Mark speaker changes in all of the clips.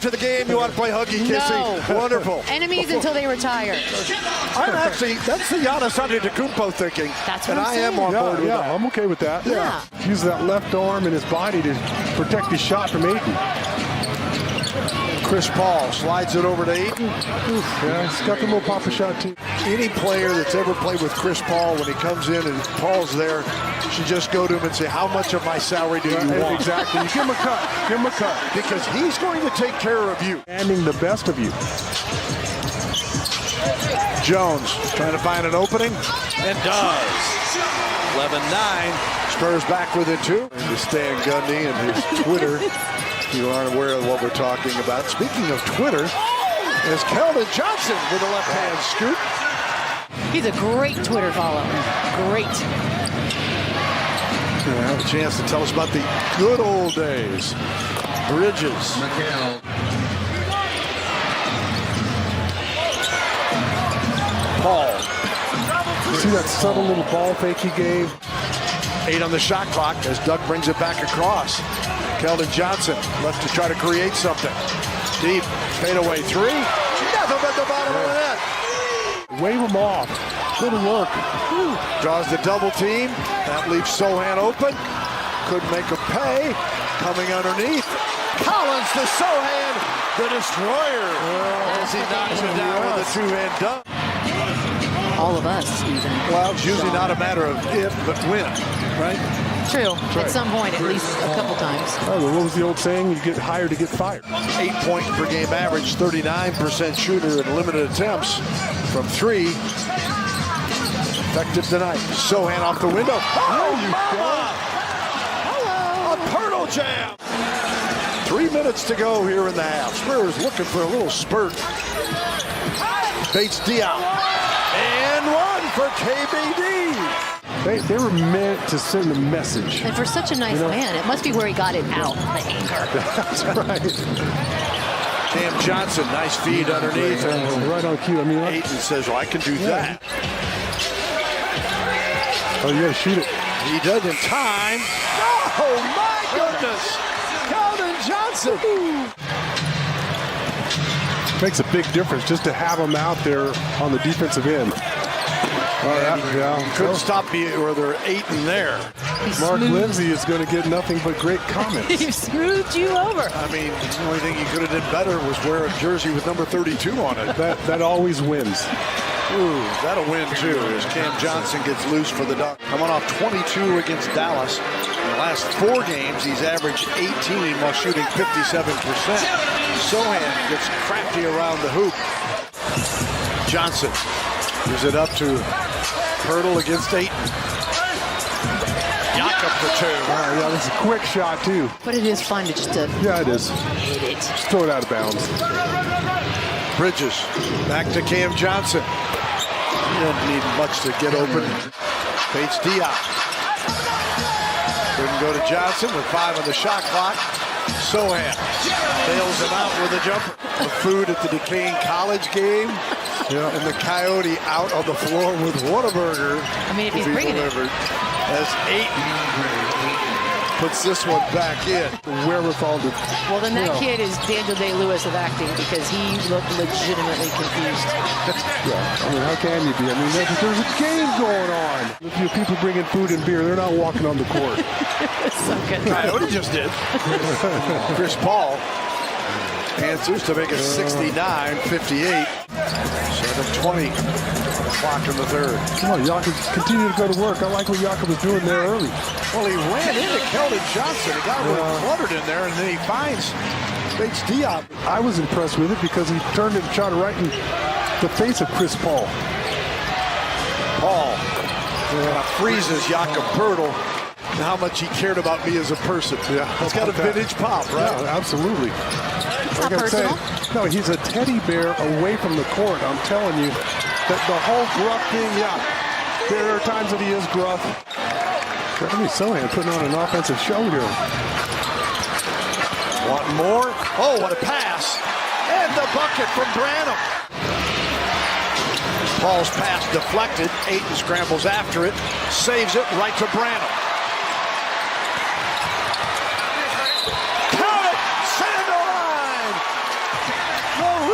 Speaker 1: after the game, you want to play huggy kissy?
Speaker 2: No.
Speaker 1: Wonderful.
Speaker 2: Enemies until they retire.
Speaker 1: That's the Giannis Antetokounmpo thinking.
Speaker 2: That's what
Speaker 1: and
Speaker 2: I'm saying.
Speaker 1: am on board with that.
Speaker 3: I'm okay with that.
Speaker 2: Yeah.
Speaker 3: Use that left arm and his body to protect his shot from Ayton.
Speaker 1: Chris Paul slides it over to Ayton.
Speaker 3: Yeah, he's got the little pop-up shot too.
Speaker 1: Any player that's ever played with Chris Paul, when he comes in and Paul's there, should just go to him and say, how much of my salary do you want?
Speaker 3: Exactly. Give him a cut. Give him a cut.
Speaker 1: Because he's going to take care of you.
Speaker 3: Demanding the best of you.
Speaker 1: Jones trying to find an opening and does. 11-9. Spurs back with it too. To Stan Gundy and his Twitter. You aren't aware of what we're talking about. Speaking of Twitter, there's Keldon Johnson with a left-hand scoop.
Speaker 2: He's a great Twitter follow. Great.
Speaker 1: Gonna have a chance to tell us about the good old days. Bridges. Paul.
Speaker 3: See that subtle little ball fake he gave?
Speaker 1: 8 on the shot clock as Doug brings it back across. Keldon Johnson left to try to create something. Deep fadeaway three. Nothing but the bottom of the net.
Speaker 3: Wave him off. Good work.
Speaker 1: Draws the double team. That leaves Sohan open. Couldn't make him pay. Coming underneath. Collins to Sohan, the destroyer. As he knocks it down with a two-hand dunk.
Speaker 2: All of us, even.
Speaker 1: Well, it's usually not a matter of if, but when, right?
Speaker 2: True. At some point, at least a couple times.
Speaker 3: Oh, well, what was the old saying? You get hired to get fired.
Speaker 1: 8 points per game average, 39% shooter in limited attempts from 3. Effective tonight. Sohan off the window. Oh, mama! Hello! A Pirtle jam! 3 minutes to go here in the half. Spurs looking for a little spurt. Bates Diop. And one for KBD.
Speaker 3: They were meant to send a message.
Speaker 2: And for such a nice man, it must be where he got it out, the anger.
Speaker 3: That's right.
Speaker 1: Cam Johnson, nice feed underneath.
Speaker 3: Right on cue. I mean,
Speaker 1: Ayton says, well, I can do that.
Speaker 3: Oh, you gotta shoot it.
Speaker 1: He does in time. Oh, my goodness. Keldon Johnson.
Speaker 3: Makes a big difference just to have him out there on the defensive end.
Speaker 1: Couldn't stop me, or there 8 in there.
Speaker 3: Mark Lindsay is going to get nothing but great comments.
Speaker 2: He smoothed you over.
Speaker 1: I mean, the only thing he could have done better was wear a jersey with number 32 on it.
Speaker 3: That always wins.
Speaker 1: Ooh, that'll win too, as Cam Johnson gets loose for the dunk. Coming off 22 against Dallas. In the last 4 games, he's averaged 18 while shooting 57%. Sohan gets crafty around the hoop. Johnson gives it up to Pirtle against Ayton. Jakob for 2.
Speaker 3: Yeah, that's a quick shot too.
Speaker 2: But it is fun to just
Speaker 3: Yeah, it is.
Speaker 2: hit it.
Speaker 3: Just throw it out of bounds.
Speaker 1: Bridges back to Cam Johnson. He doesn't need much to get open. Bates Diop. Couldn't go to Johnson with 5 on the shot clock. Sohan bails him out with a jumper. The food at the Duquesne College game. Yeah. And the Coyote out on the floor with Whataburger.
Speaker 2: I mean, if he's bringing
Speaker 1: delivered. As Ayton puts this one back in.
Speaker 3: Wherewithal to.
Speaker 2: Well, then that kid is Daniel Day-Lewis of acting, because he looked legitimately confused.
Speaker 3: Yeah, I mean, how can you be? I mean, there's a game going on. If you people bringing food and beer, they're not walking on the court.
Speaker 2: So good.
Speaker 1: Coyote just did. Chris Paul answers to make it 69-58. 7:20 clock in the third.
Speaker 3: Come on, Jakob, continue to go to work. I like what Jakob was doing there early.
Speaker 1: Well, he ran into Keldon Johnson. He got a little cluttered in there, and then he finds Bates Diop.
Speaker 3: I was impressed with it because he turned and shot right in the face of Chris Paul.
Speaker 1: Paul freezes Jakob Pirtle. And how much he cared about me as a person. Yeah, it's got a vintage pop, right?
Speaker 3: Yeah, absolutely.
Speaker 2: It's not personal.
Speaker 3: No, he's a teddy bear away from the court. I'm telling you, that the whole gruff thing, yeah. There are times that he is gruff. Jeremy Sohan putting on an offensive show here.
Speaker 1: Want more? Oh, what a pass. And the bucket from Branham. Paul's pass deflected. Ayton scrambles after it. Saves it right to Branham.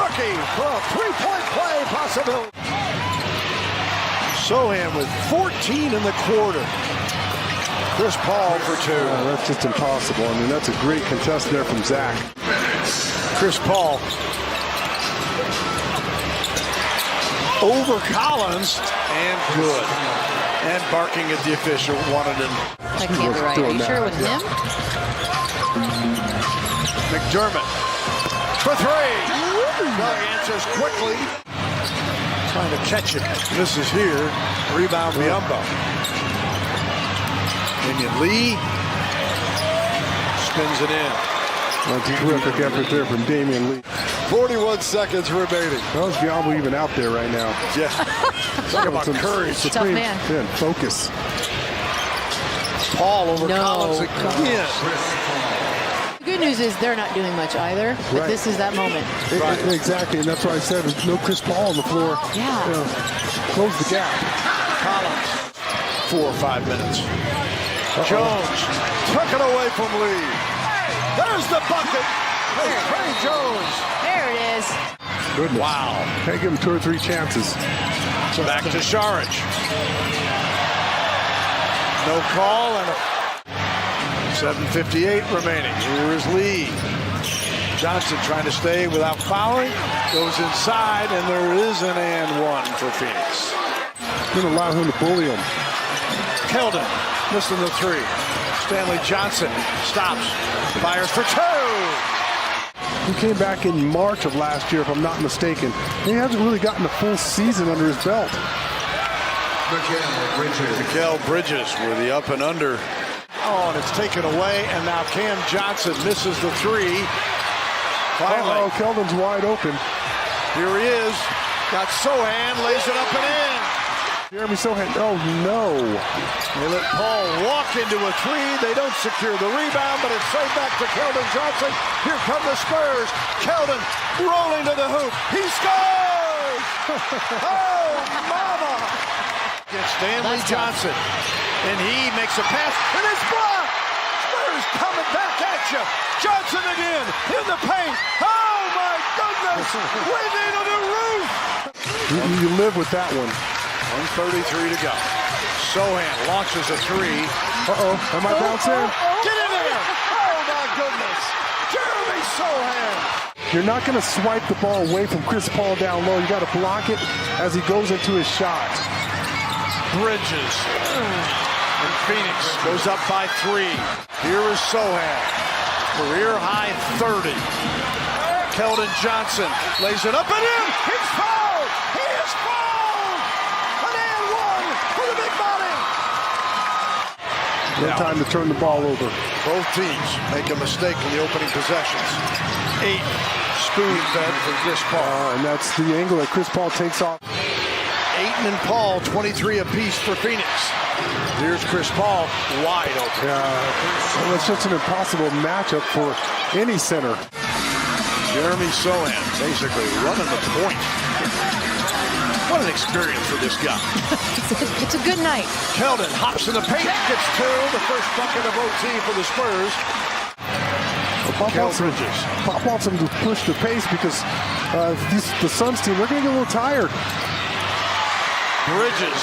Speaker 1: rookie for a three-point play possibility. Sohan with 14 in the quarter. Chris Paul for 2.
Speaker 3: That's just impossible. I mean, that's a great contest there from Zach.
Speaker 1: Chris Paul over Collins, and good. And barking at the official, wanted him.
Speaker 2: That can't be right. Are you sure it was him?
Speaker 1: McDermott for 3. Doug answers quickly. Trying to catch it. This is here. Rebound Biyombo. Damian Lee spins it in.
Speaker 3: That's a terrific effort there from Damian Lee.
Speaker 1: 41 seconds remaining.
Speaker 3: How's Biyombo even out there right now?
Speaker 1: Yeah. Talk about courage.
Speaker 2: Tough man.
Speaker 3: Focus.
Speaker 1: Paul over
Speaker 2: No.
Speaker 1: Collins again.
Speaker 2: The good news is they're not doing much either, but
Speaker 3: Right.
Speaker 2: this is that moment.
Speaker 3: Exactly, and that's why I said there's no Chris Paul on the floor.
Speaker 2: Yeah.
Speaker 3: You know, close the gap.
Speaker 1: Collins. 4 or 5 minutes. Jones took it away from Lee. There's the bucket. Trey Jones.
Speaker 2: There it is.
Speaker 3: Goodness.
Speaker 1: Wow.
Speaker 3: Can't give him 2 or 3 chances.
Speaker 1: Back to Saric. No call and 7:58 remaining. Here is Lee. Johnson trying to stay without fouling. Goes inside, and there is an and 1 for Phoenix.
Speaker 3: Didn't allow him to bully him.
Speaker 1: Keldon missing the 3. Stanley Johnson stops. Fires for 2.
Speaker 3: He came back in March of last year, if I'm not mistaken. He hasn't really gotten a full season under his belt.
Speaker 1: Mikal Bridges with the up and under. Oh, and it's taken away, and now Cam Johnson misses the 3. Finally.
Speaker 3: Oh, Keldon's wide open.
Speaker 1: Here he is. Got Sohan, lays it up and in.
Speaker 3: Jeremy Sohan, oh no.
Speaker 1: They let Paul walk into a 3. They don't secure the rebound, but it's saved back to Keldon Johnson. Here come the Spurs. Keldon rolling to the hoop. He scores! Oh, mama! Against Stanley Johnson. And he makes a pass, and it's blocked! Spurs coming back at you. Johnson again in the paint. Oh, my goodness! We need a new roof!
Speaker 3: You live with that one.
Speaker 1: 1:33 to go. Sohan launches a 3.
Speaker 3: Uh-oh, am I bouncing?
Speaker 1: Get in there! Oh, my goodness! Jeremy Sohan!
Speaker 3: You're not going to swipe the ball away from Chris Paul down low. You got to block it as he goes into his shot.
Speaker 1: Bridges. And Phoenix goes up by 3. Here is Sohan. Career high 30. Keldon Johnson lays it up and in. He's fouled! He is fouled! An and 1 for the big body.
Speaker 3: No time to turn the ball over.
Speaker 1: Both teams make a mistake in the opening possessions. 8 spoon fed for Chris Paul.
Speaker 3: And that's the angle that Chris Paul takes off.
Speaker 1: Ayton and Paul, 23 apiece for Phoenix. Here's Chris Paul, wide open.
Speaker 3: Well, it's just an impossible matchup for any center.
Speaker 1: Jeremy Sohan basically running the point. What an experience for this guy.
Speaker 2: It's a good night.
Speaker 1: Keldon hops in the paint, gets 2. The first bucket of OT for the Spurs.
Speaker 3: Pop wants him to push the pace because the Suns team, they're going to get a little tired.
Speaker 1: Bridges.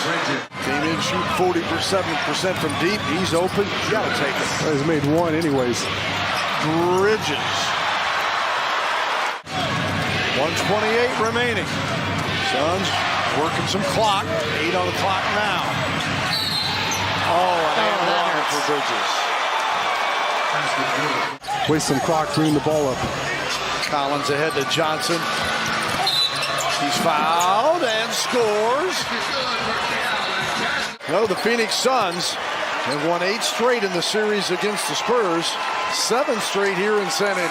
Speaker 1: Team in shoot 47% from deep. He's open. You got to take it.
Speaker 3: He's made 1 anyways.
Speaker 1: Bridges. 1:28 remaining. Suns working some clock. 8 on the clock now. Oh, and 1 for Bridges.
Speaker 3: Waste some clock, bring the ball up.
Speaker 1: Collins ahead to Johnson. He's fouled and scores. No, the Phoenix Suns have won 8 straight in the series against the Spurs. 7 straight here in San Antonio.